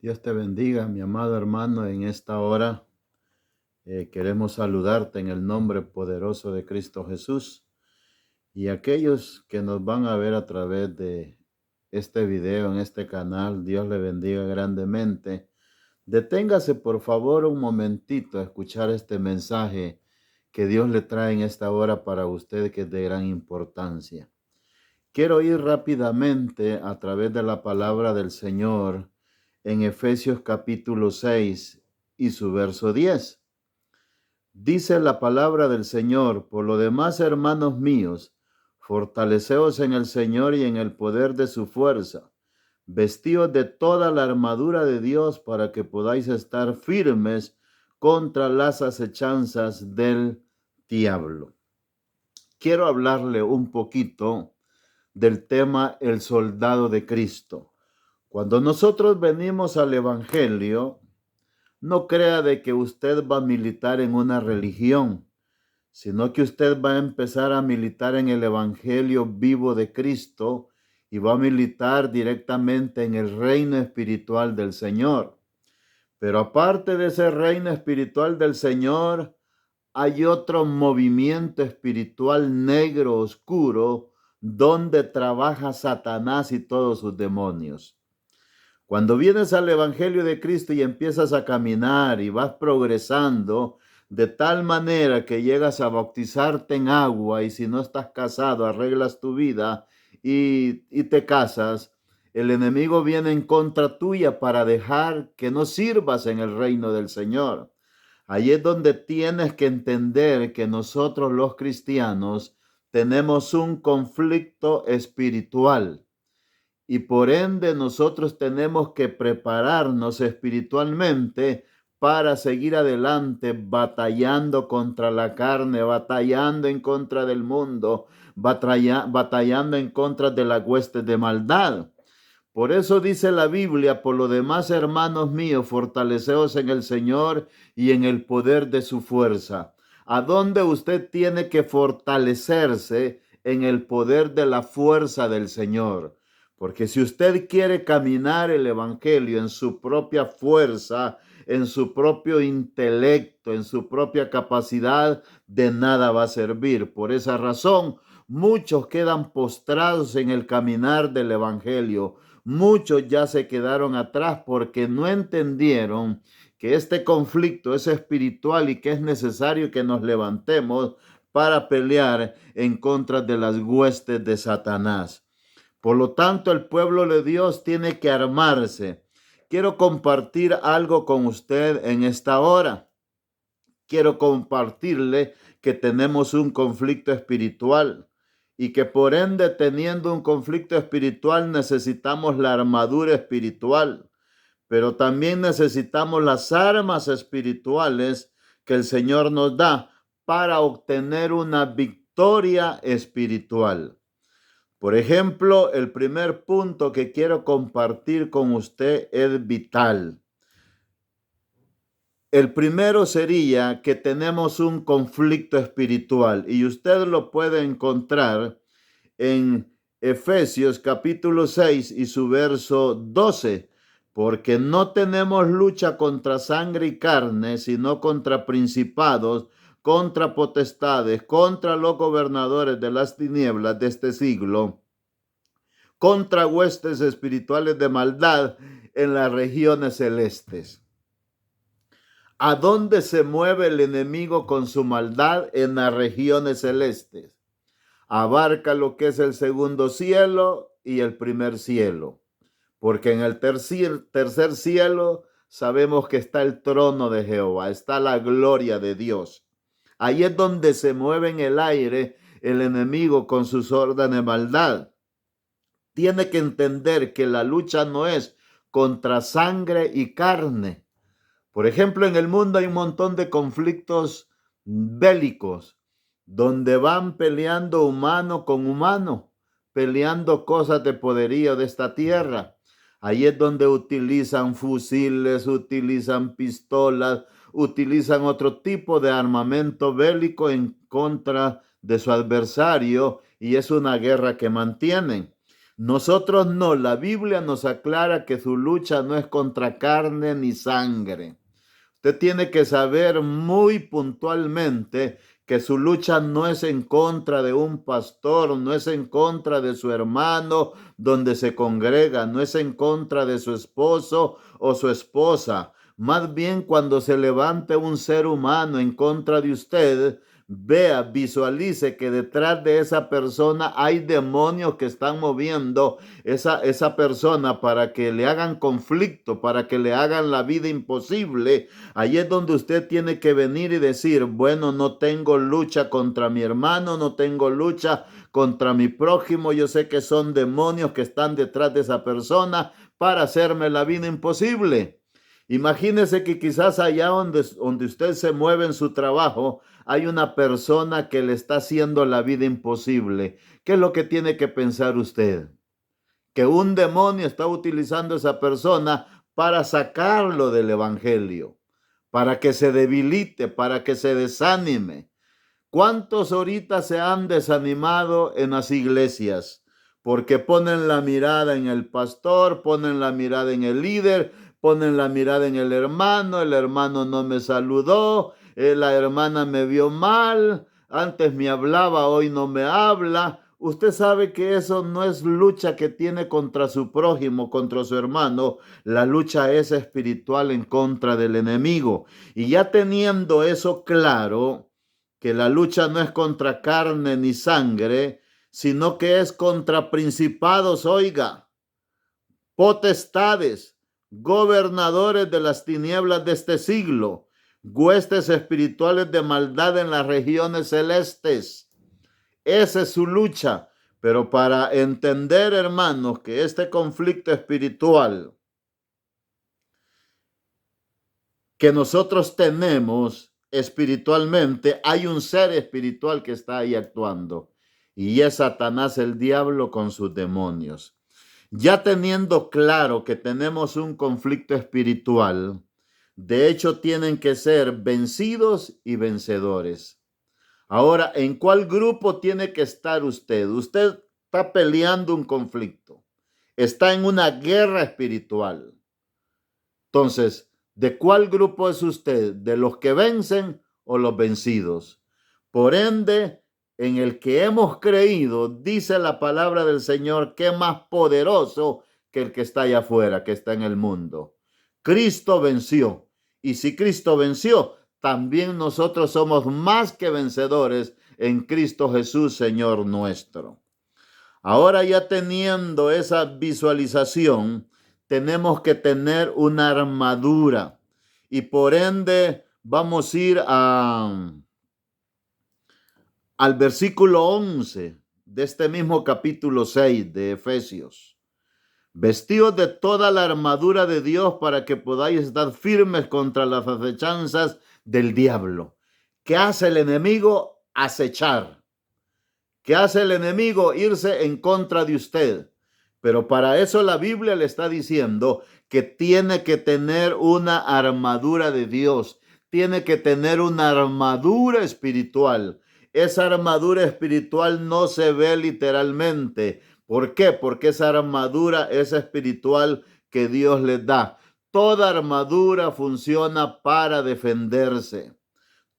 Dios te bendiga, mi amado hermano, en esta hora. Queremos saludarte en el nombre poderoso de Cristo Jesús. Y aquellos que nos van a ver a través de este video, en este canal, Dios le bendiga grandemente. Deténgase, por favor, un momentito a escuchar este mensaje que Dios le trae en esta hora para usted, que es de gran importancia. Quiero ir rápidamente a través de la palabra del Señor en Efesios capítulo 6 y su verso 10. Dice la palabra del Señor: por lo demás, hermanos míos, fortaleceos en el Señor y en el poder de su fuerza. Vestíos de toda la armadura de Dios para que podáis estar firmes contra las acechanzas del diablo. Quiero hablarle un poquito del tema el soldado de Cristo. Cuando nosotros venimos al Evangelio, no crea de que usted va a militar en una religión, sino que usted va a empezar a militar en el Evangelio vivo de Cristo y va a militar directamente en el reino espiritual del Señor. Pero aparte de ese reino espiritual del Señor, hay otro movimiento espiritual negro, oscuro, donde trabaja Satanás y todos sus demonios. Cuando vienes al Evangelio de Cristo y empiezas a caminar y vas progresando de tal manera que llegas a bautizarte en agua, y si no estás casado arreglas tu vida y te casas, el enemigo viene en contra tuya para dejar que no sirvas en el reino del Señor. Ahí es donde tienes que entender que nosotros los cristianos tenemos un conflicto espiritual. Y por ende nosotros tenemos que prepararnos espiritualmente para seguir adelante batallando contra la carne, batallando en contra del mundo, batallando en contra de las huestes de maldad. Por eso dice la Biblia: por lo demás, hermanos míos, fortaleceos en el Señor y en el poder de su fuerza. ¿A dónde usted tiene que fortalecerse? En el poder de la fuerza del Señor. Porque si usted quiere caminar el Evangelio en su propia fuerza, en su propio intelecto, en su propia capacidad, de nada va a servir. Por esa razón, muchos quedan postrados en el caminar del Evangelio. Muchos ya se quedaron atrás porque no entendieron que este conflicto es espiritual y que es necesario que nos levantemos para pelear en contra de las huestes de Satanás. Por lo tanto, el pueblo de Dios tiene que armarse. Quiero compartir algo con usted en esta hora. Quiero compartirle que tenemos un conflicto espiritual y que por ende, teniendo un conflicto espiritual, necesitamos la armadura espiritual, pero también necesitamos las armas espirituales que el Señor nos da para obtener una victoria espiritual. Por ejemplo, el primer punto que quiero compartir con usted es vital. El primero sería que tenemos un conflicto espiritual y usted lo puede encontrar en Efesios capítulo 6 y su verso 12. Porque no tenemos lucha contra sangre y carne, sino contra principados, contra potestades, contra los gobernadores de las tinieblas de este siglo, contra huestes espirituales de maldad en las regiones celestes. ¿A dónde se mueve el enemigo con su maldad? En las regiones celestes. Abarca lo que es el segundo cielo y el primer cielo. Porque en el tercer cielo sabemos que está el trono de Jehová, está la gloria de Dios. Ahí es donde se mueve en el aire el enemigo con sus órdenes de maldad. Tiene que entender que la lucha no es contra sangre y carne. Por ejemplo, en el mundo hay un montón de conflictos bélicos donde van peleando humano con humano, peleando cosas de poderío de esta tierra. Ahí es donde utilizan fusiles, utilizan pistolas, utilizan otro tipo de armamento bélico en contra de su adversario, y es una guerra que mantienen. Nosotros no, la Biblia nos aclara que su lucha no es contra carne ni sangre. Usted tiene que saber muy puntualmente que su lucha no es en contra de un pastor, no es en contra de su hermano donde se congrega, no es en contra de su esposo o su esposa. Más bien cuando se levante un ser humano en contra de usted, vea, visualice que detrás de esa persona hay demonios que están moviendo esa persona para que le hagan conflicto, para que le hagan la vida imposible. Ahí es donde usted tiene que venir y decir, bueno, no tengo lucha contra mi hermano, no tengo lucha contra mi prójimo, yo sé que son demonios que están detrás de esa persona para hacerme la vida imposible. Imagínese que quizás allá donde usted se mueve en su trabajo, hay una persona que le está haciendo la vida imposible. ¿Qué es lo que tiene que pensar usted? Que un demonio está utilizando a esa persona para sacarlo del evangelio, para que se debilite, para que se desanime. ¿Cuántos ahorita se han desanimado en las iglesias? Porque ponen la mirada en el pastor, ponen la mirada en el líder, ponen la mirada en el hermano no me saludó, la hermana me vio mal, antes me hablaba, hoy no me habla. Usted sabe que eso no es lucha que tiene contra su prójimo, contra su hermano. La lucha es espiritual en contra del enemigo. Y ya teniendo eso claro, que la lucha no es contra carne ni sangre, sino que es contra principados, oiga, potestades, gobernadores de las tinieblas de este siglo, huestes espirituales de maldad en las regiones celestes. Esa es su lucha. Pero para entender, hermanos, que este conflicto espiritual que nosotros tenemos espiritualmente, hay un ser espiritual que está ahí actuando, y es Satanás, el diablo, con sus demonios. Ya teniendo claro que tenemos un conflicto espiritual, de hecho tienen que ser vencidos y vencedores. Ahora, ¿en cuál grupo tiene que estar usted? Usted está peleando un conflicto, está en una guerra espiritual. Entonces, ¿de cuál grupo es usted? ¿De los que vencen o los vencidos? Por ende, en el que hemos creído, dice la palabra del Señor, que es más poderoso que el que está allá afuera, que está en el mundo. Cristo venció. Y si Cristo venció, también nosotros somos más que vencedores en Cristo Jesús, Señor nuestro. Ahora, ya teniendo esa visualización, tenemos que tener una armadura, y por ende vamos a ir al versículo 11 de este mismo capítulo 6 de Efesios. Vestidos de toda la armadura de Dios para que podáis estar firmes contra las acechanzas del diablo. ¿Qué hace el enemigo? Acechar. ¿Qué hace el enemigo? Irse en contra de usted. Pero para eso la Biblia le está diciendo que tiene que tener una armadura de Dios, tiene que tener una armadura espiritual. Esa armadura espiritual no se ve literalmente. ¿Por qué? Porque esa armadura es espiritual que Dios les da. Toda armadura funciona para defenderse.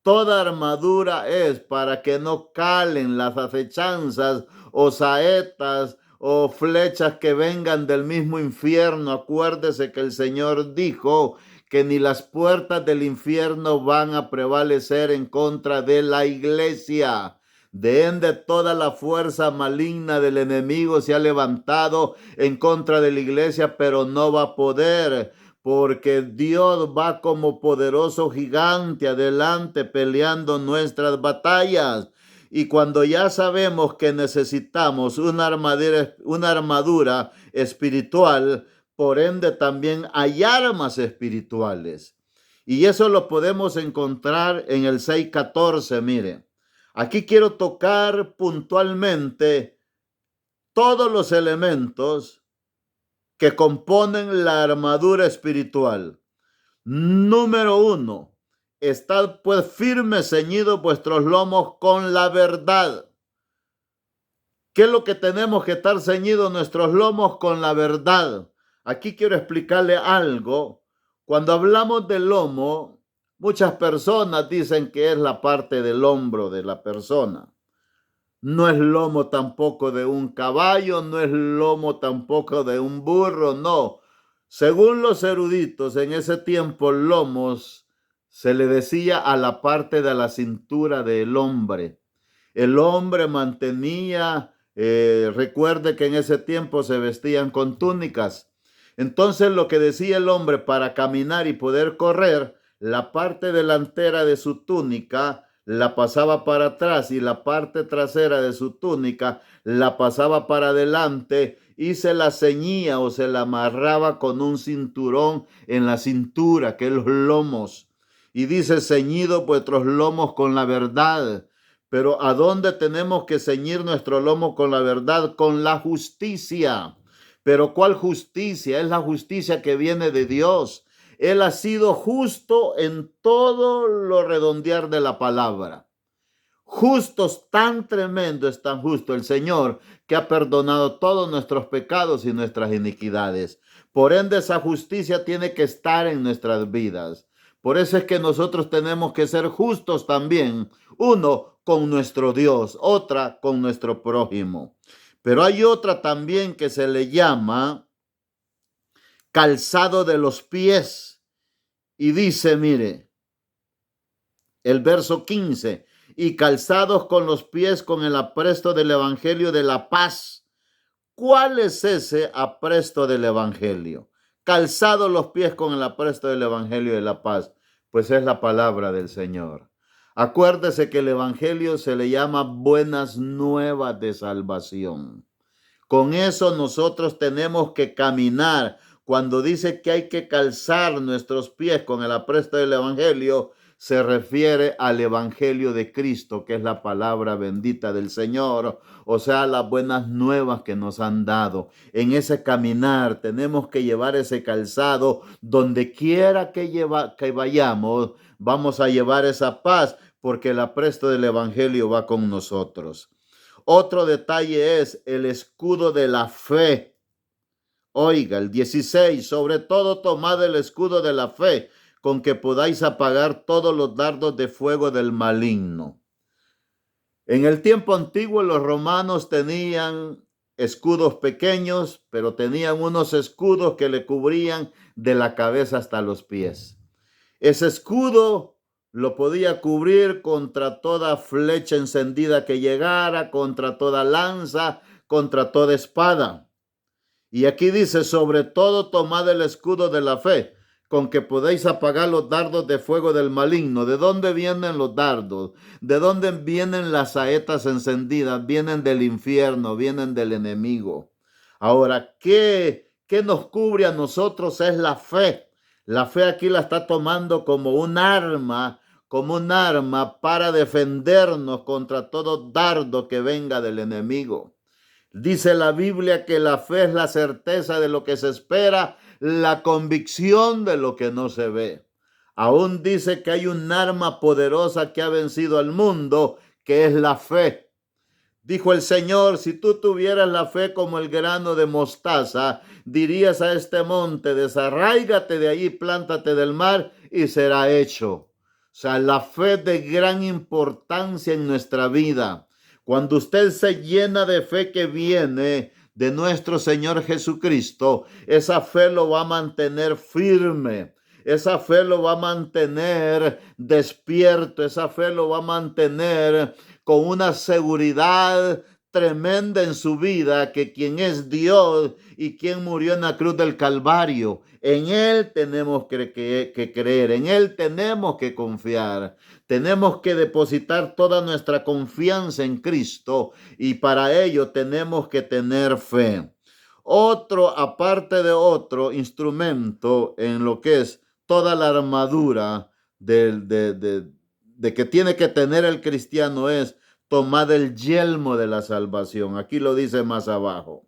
Toda armadura es para que no calen las acechanzas o saetas o flechas que vengan del mismo infierno. Acuérdese que el Señor dijo que ni las puertas del infierno van a prevalecer en contra de la iglesia. De ende, toda la fuerza maligna del enemigo se ha levantado en contra de la iglesia, pero no va a poder, porque Dios va como poderoso gigante adelante peleando nuestras batallas. Y cuando ya sabemos que necesitamos una armadura espiritual, por ende también hay armas espirituales. Y eso lo podemos encontrar en el 6:14. Mire, aquí quiero tocar puntualmente todos los elementos que componen la armadura espiritual. Número 1, estad pues firmes, ceñidos vuestros lomos con la verdad. ¿Qué es lo que tenemos que estar ceñidos nuestros lomos con la verdad? Aquí quiero explicarle algo. Cuando hablamos del lomo, muchas personas dicen que es la parte del hombro de la persona. No es lomo tampoco de un caballo, no es lomo tampoco de un burro, no. Según los eruditos, en ese tiempo lomos se le decía a la parte de la cintura del hombre. El hombre mantenía, recuerde que en ese tiempo se vestían con túnicas. Entonces lo que decía el hombre para caminar y poder correr, la parte delantera de su túnica la pasaba para atrás y la parte trasera de su túnica la pasaba para adelante y se la ceñía o se la amarraba con un cinturón en la cintura, que es los lomos. Y dice, ceñido vuestros lomos con la verdad. Pero ¿a dónde tenemos que ceñir nuestro lomo con la verdad? Con la justicia. Pero ¿cuál justicia? Es la justicia que viene de Dios. Él ha sido justo en todo lo redondear de la palabra. Justos, tan tremendo es tan justo el Señor que ha perdonado todos nuestros pecados y nuestras iniquidades. Por ende, esa justicia tiene que estar en nuestras vidas. Por eso es que nosotros tenemos que ser justos también. Uno, con nuestro Dios, otra con nuestro prójimo. Pero hay otra también que se le llama calzado de los pies. Y dice, mire, el verso 15, y calzados con los pies con el apresto del evangelio de la paz. ¿Cuál es ese apresto del evangelio? Calzados los pies con el apresto del evangelio de la paz. Pues es la palabra del Señor. Acuérdese que el evangelio se le llama buenas nuevas de salvación. Con eso nosotros tenemos que caminar. Cuando dice que hay que calzar nuestros pies con el apresto del evangelio, se refiere al evangelio de Cristo, que es la palabra bendita del Señor, o sea, las buenas nuevas que nos han dado. En ese caminar tenemos que llevar ese calzado donde quiera que vayamos, vamos a llevar esa paz, porque el apresto del evangelio va con nosotros. Otro detalle es el escudo de la fe. Oiga, el 16, sobre todo tomad el escudo de la fe, con que podáis apagar todos los dardos de fuego del maligno. En el tiempo antiguo los romanos tenían escudos pequeños, pero tenían unos escudos que le cubrían de la cabeza hasta los pies. Ese escudo lo podía cubrir contra toda flecha encendida que llegara, contra toda lanza, contra toda espada. Y aquí dice, sobre todo tomad el escudo de la fe, con que podéis apagar los dardos de fuego del maligno. ¿De dónde vienen los dardos? ¿De dónde vienen las saetas encendidas? Vienen del infierno, vienen del enemigo. Ahora, ¿qué nos cubre a nosotros? Es la fe. La fe aquí la está tomando como un arma para defendernos contra todo dardo que venga del enemigo. Dice la Biblia que la fe es la certeza de lo que se espera, la convicción de lo que no se ve. Aún dice que hay un arma poderosa que ha vencido al mundo, que es la fe. Dijo el Señor, si tú tuvieras la fe como el grano de mostaza, dirías a este monte, desarráigate de allí, plántate del mar y será hecho. O sea, la fe es de gran importancia en nuestra vida. Cuando usted se llena de fe que viene de nuestro Señor Jesucristo, esa fe lo va a mantener firme. Esa fe lo va a mantener despierto. Esa fe lo va a mantener con una seguridad tremenda en su vida, que quien es Dios y quien murió en la cruz del Calvario, en Él tenemos que creer, en Él tenemos que confiar. Tenemos que depositar toda nuestra confianza en Cristo y para ello tenemos que tener fe. Aparte de otro instrumento en lo que es toda la armadura de que tiene que tener el cristiano es tomad el yelmo de la salvación. Aquí lo dice más abajo.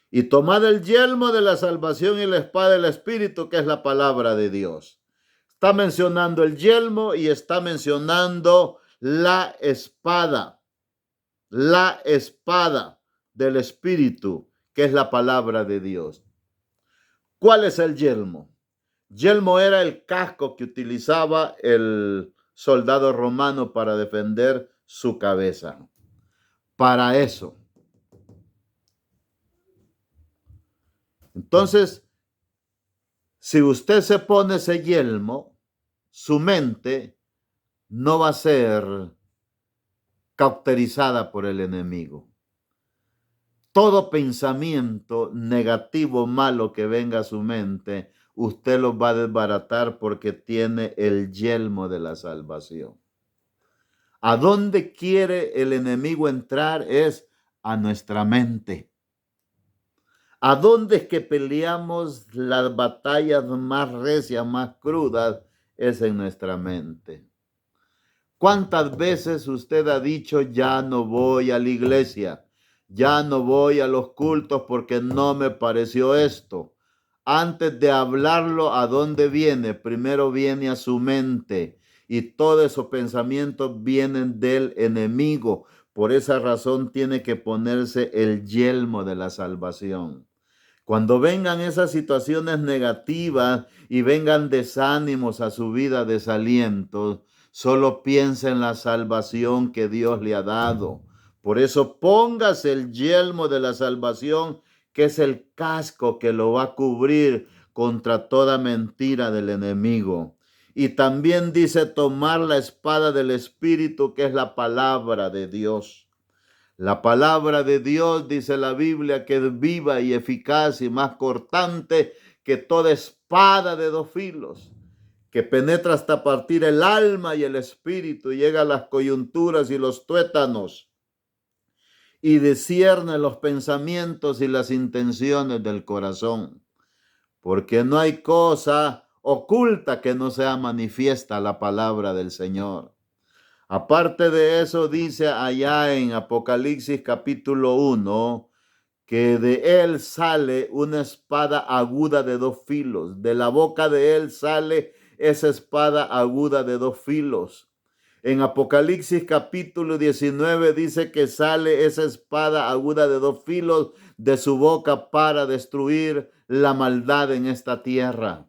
Y tomad el yelmo de la salvación y la espada del Espíritu, que es la palabra de Dios. Está mencionando el yelmo y está mencionando la espada. La espada. del Espíritu, que es la palabra de Dios. ¿Cuál es el yelmo? Yelmo era el casco que utilizaba el soldado romano para defender su cabeza. Para eso. Entonces, si usted se pone ese yelmo, su mente no va a ser cauterizada por el enemigo. Todo pensamiento negativo, malo que venga a su mente, usted lo va a desbaratar porque tiene el yelmo de la salvación. ¿A dónde quiere el enemigo entrar? Es a nuestra mente. ¿A dónde es que peleamos las batallas más recias, más crudas? Es en nuestra mente. ¿Cuántas veces usted ha dicho, ya no voy a la iglesia, ya no voy a los cultos porque no me pareció esto? Antes de hablarlo, ¿a dónde viene? Primero viene a su mente y todos esos pensamientos vienen del enemigo. Por esa razón tiene que ponerse el yelmo de la salvación. Cuando vengan esas situaciones negativas y vengan desánimos a su vida, desalientos, solo piensa en la salvación que Dios le ha dado. Por eso póngase el yelmo de la salvación, que es el casco que lo va a cubrir contra toda mentira del enemigo. Y también dice tomar la espada del Espíritu, que es la palabra de Dios. La palabra de Dios, dice la Biblia, que es viva y eficaz y más cortante que toda espada de dos filos, que penetra hasta partir el alma y el espíritu, y llega a las coyunturas y los tuétanos, y discierne los pensamientos y las intenciones del corazón. Porque no hay cosa oculta que no sea manifiesta la palabra del Señor. Aparte de eso, dice allá en Apocalipsis capítulo 1, que de él sale una espada aguda de dos filos. De la boca de él sale esa espada aguda de dos filos. En Apocalipsis capítulo 19 dice que sale esa espada aguda de dos filos de su boca para destruir la maldad en esta tierra.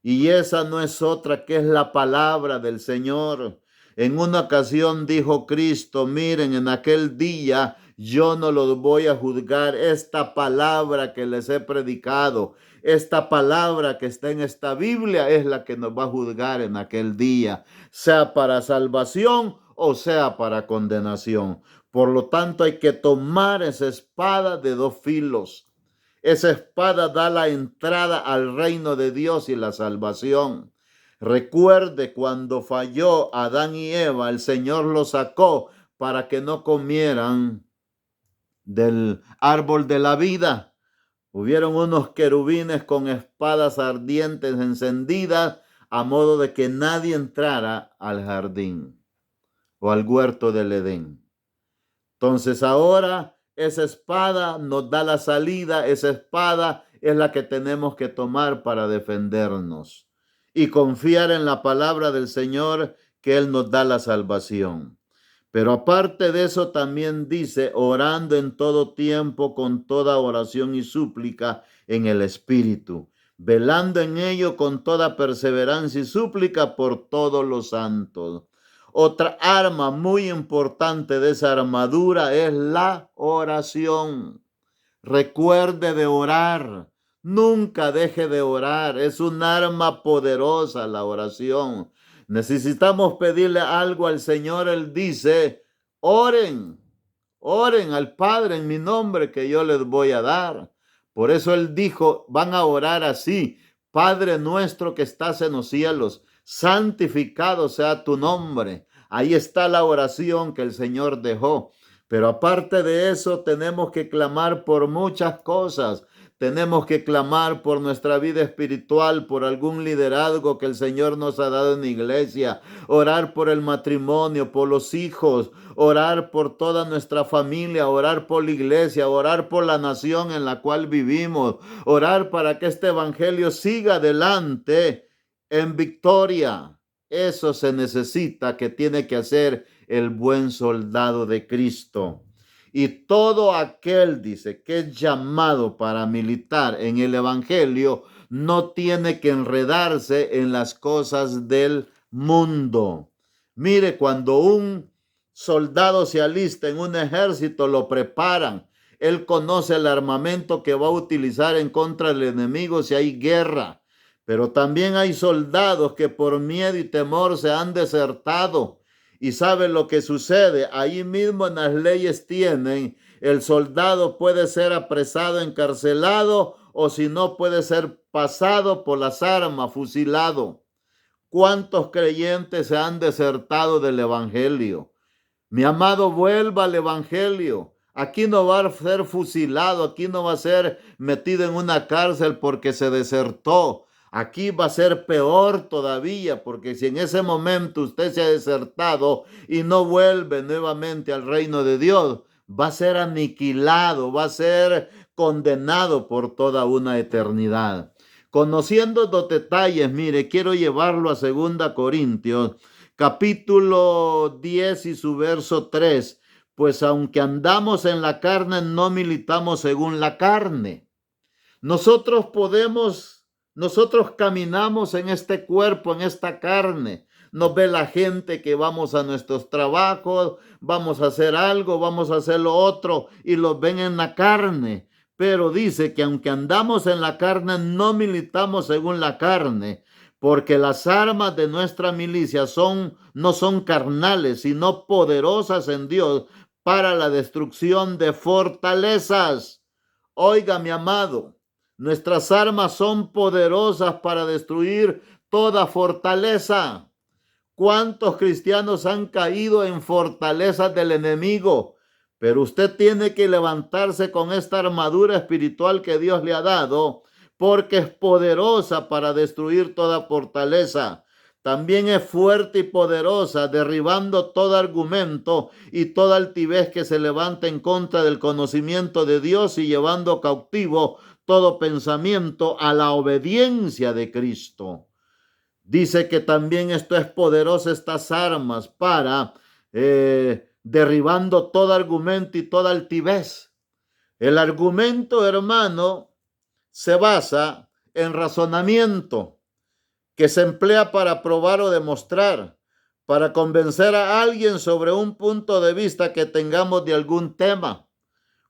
Y esa no es otra que es la palabra del Señor. En una ocasión dijo Cristo, miren, en aquel día yo no los voy a juzgar. Esta palabra que les he predicado, esta palabra que está en esta Biblia es la que nos va a juzgar en aquel día, sea para salvación o sea para condenación. Por lo tanto, hay que tomar esa espada de dos filos. Esa espada da la entrada al reino de Dios y la salvación. Recuerde cuando falló Adán y Eva, el Señor los sacó para que no comieran del árbol de la vida. Hubieron unos querubines con espadas ardientes encendidas a modo de que nadie entrara al jardín o al huerto del Edén. Entonces ahora esa espada nos da la salida, esa espada es la que tenemos que tomar para defendernos y confiar en la palabra del Señor, que Él nos da la salvación. Pero aparte de eso también dice, orando en todo tiempo con toda oración y súplica en el Espíritu, velando en ello con toda perseverancia y súplica por todos los santos. Otra arma muy importante de esa armadura es la oración. Recuerde de orar. Nunca deje de orar. Es un arma poderosa la oración. Necesitamos pedirle algo al Señor. Él dice, oren, oren al Padre en mi nombre que yo les voy a dar. Por eso Él dijo, van a orar así. Padre nuestro que estás en los cielos, santificado sea tu nombre. Ahí está la oración que el Señor dejó. Pero aparte de eso, tenemos que clamar por muchas cosas. Tenemos que clamar por nuestra vida espiritual, por algún liderazgo que el Señor nos ha dado en la iglesia, orar por el matrimonio, por los hijos, orar por toda nuestra familia, orar por la iglesia, orar por la nación en la cual vivimos, orar para que este evangelio siga adelante en victoria. Eso se necesita, que tiene que hacer el buen soldado de Cristo. Y todo aquel, dice, que es llamado para militar en el evangelio, no tiene que enredarse en las cosas del mundo. Mire, cuando un soldado se alista en un ejército, lo preparan. Él conoce el armamento que va a utilizar en contra del enemigo si hay guerra. Pero también hay soldados que por miedo y temor se han desertado. Y saben lo que sucede. Ahí mismo en las leyes tienen, el soldado puede ser apresado, encarcelado, o si no puede ser pasado por las armas, fusilado. ¿Cuántos creyentes se han desertado del evangelio? Mi amado, vuelva al evangelio. Aquí no va a ser fusilado, aquí no va a ser metido en una cárcel porque se desertó. Aquí va a ser peor todavía, porque si en ese momento usted se ha desertado y no vuelve nuevamente al reino de Dios, va a ser aniquilado, va a ser condenado por toda una eternidad. Conociendo los detalles, mire, quiero llevarlo a 2 Corintios capítulo 10 y su verso 3, pues aunque andamos en la carne, no militamos según la carne. Nosotros caminamos en este cuerpo, en esta carne. Nos ve la gente que vamos a nuestros trabajos, vamos a hacer algo, vamos a hacer lo otro, y los ven en la carne. Pero dice que aunque andamos en la carne, no militamos según la carne, porque las armas de nuestra milicia no son carnales, sino poderosas en Dios para la destrucción de fortalezas. Oiga, mi amado, nuestras armas son poderosas para destruir toda fortaleza. ¿Cuántos cristianos han caído en fortalezas del enemigo? Pero usted tiene que levantarse con esta armadura espiritual que Dios le ha dado, porque es poderosa para destruir toda fortaleza. También es fuerte y poderosa, derribando todo argumento y toda altivez que se levanta en contra del conocimiento de Dios y llevando cautivo todo pensamiento a la obediencia de Cristo. Dice que también esto es poderoso, estas armas, para derribando todo argumento y toda altivez. El argumento, hermano, se basa en razonamiento que se emplea para probar o demostrar, para convencer a alguien sobre un punto de vista que tengamos de algún tema.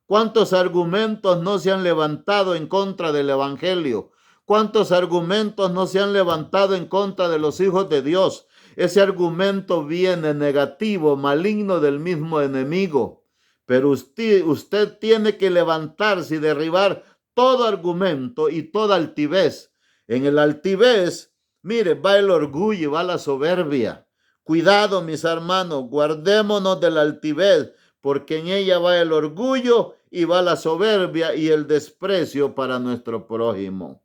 ¿Cuántos argumentos no se han levantado en contra del evangelio? ¿Cuántos argumentos no se han levantado en contra de los hijos de Dios? Ese argumento viene negativo, maligno del mismo enemigo. Pero usted tiene que levantarse y derribar todo argumento y toda altivez. En el altivez, mire, va el orgullo y va la soberbia. Cuidado, mis hermanos, guardémonos de la altivez, porque en ella va el orgullo y va la soberbia y el desprecio para nuestro prójimo.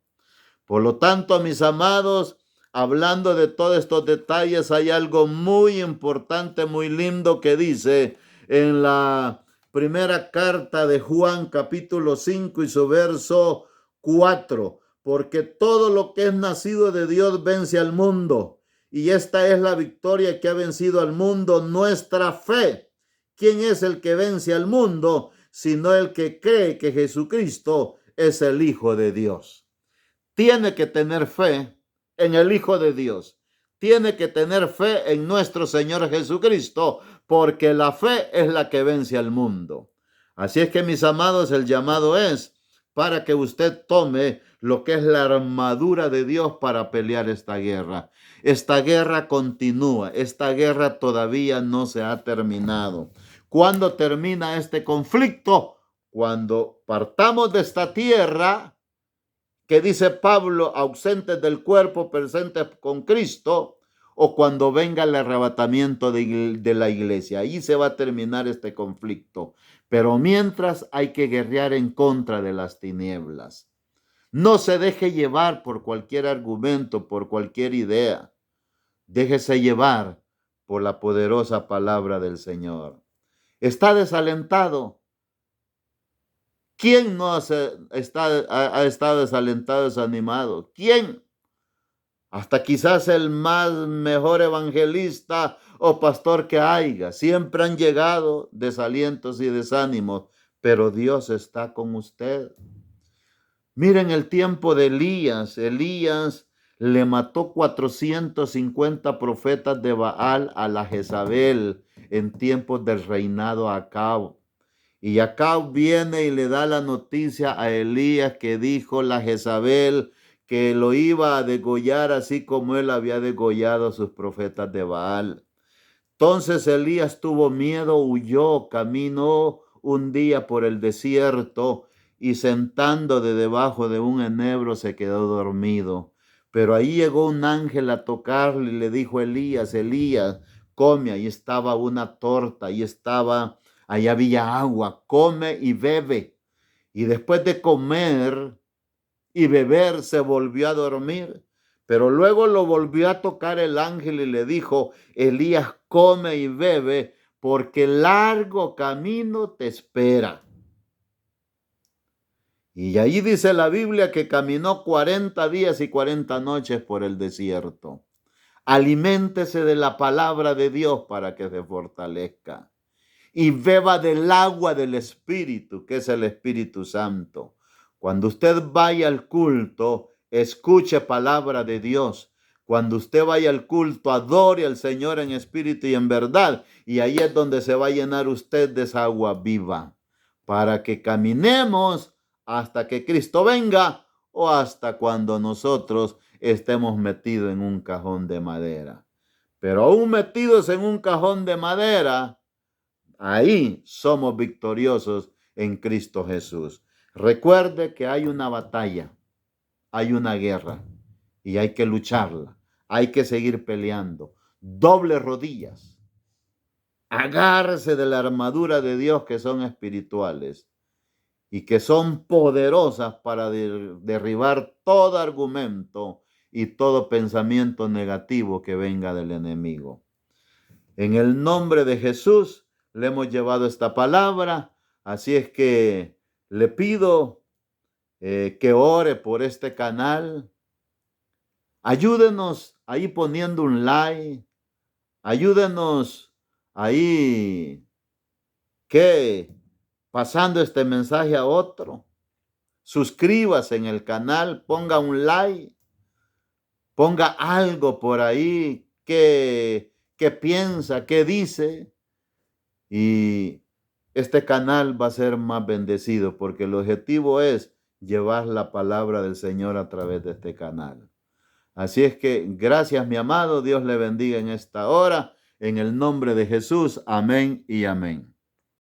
Por lo tanto, mis amados, hablando de todos estos detalles, hay algo muy importante, muy lindo que dice en la primera carta de Juan, capítulo 5 y su verso 4, porque todo lo que es nacido de Dios vence al mundo, y esta es la victoria que ha vencido al mundo, nuestra fe. ¿Quién es el que vence al mundo? Sino el que cree que Jesucristo es el Hijo de Dios. Tiene que tener fe en el Hijo de Dios. Tiene que tener fe en nuestro Señor Jesucristo, porque la fe es la que vence al mundo. Así es que, mis amados, el llamado es para que usted tome lo que es la armadura de Dios para pelear esta guerra. Esta guerra continúa, esta guerra todavía no se ha terminado. ¿Cuándo termina este conflicto? Cuando partamos de esta tierra, que dice Pablo, ausentes del cuerpo, presentes con Cristo, o cuando venga el arrebatamiento de la iglesia. Ahí se va a terminar este conflicto. Pero mientras hay que guerrear en contra de las tinieblas. No se deje llevar por cualquier argumento, por cualquier idea. Déjese llevar por la poderosa palabra del Señor. ¿Está desalentado? ¿Quién no ha estado desalentado, desanimado? ¿Quién? hasta quizás el más mejor evangelista o pastor que haya. Siempre han llegado desalientos y desánimos, pero Dios está con usted. Miren el tiempo de Elías. Elías le mató 450 profetas de Baal a la Jezabel en tiempos del reinado Acab. Y Acab viene y le da la noticia a Elías que dijo la Jezabel que lo iba a degollar así como él había degollado a sus profetas de Baal. Entonces Elías tuvo miedo, huyó, caminó un día por el desierto y sentando de debajo de un enebro se quedó dormido. Pero ahí llegó un ángel a tocarle y le dijo: Elías, Elías, come. Ahí estaba una torta, ahí había agua, come y bebe. Y después de comer y beber se volvió a dormir. Pero luego lo volvió a tocar el ángel y le dijo: Elías, come y bebe, porque largo camino te espera. Y ahí dice la Biblia que caminó 40 días y 40 noches por el desierto. Aliméntese de la palabra de Dios para que se fortalezca. Y beba del agua del Espíritu, que es el Espíritu Santo. Cuando usted vaya al culto, escuche palabra de Dios. Cuando usted vaya al culto, adore al Señor en espíritu y en verdad. Y ahí es donde se va a llenar usted de esa agua viva, para que caminemos hasta que Cristo venga o hasta cuando nosotros estemos metidos en un cajón de madera. Pero aún metidos en un cajón de madera, ahí somos victoriosos en Cristo Jesús. Recuerde que hay una batalla, hay una guerra y hay que lucharla. Hay que seguir peleando. Doble rodillas. Agárrese de la armadura de Dios, que son espirituales y que son poderosas para derribar todo argumento y todo pensamiento negativo que venga del enemigo. En el nombre de Jesús le hemos llevado esta palabra, así es que le pido que ore por este canal. Ayúdenos ahí poniendo un like, ayúdenos ahí pasando este mensaje a otro. Suscríbase en el canal, ponga un like, ponga algo por ahí que piensa, que dice. Y este canal va a ser más bendecido porque el objetivo es llevar la palabra del Señor a través de este canal. Así es que gracias, mi amado. Dios le bendiga en esta hora. En el nombre de Jesús. Amén y amén.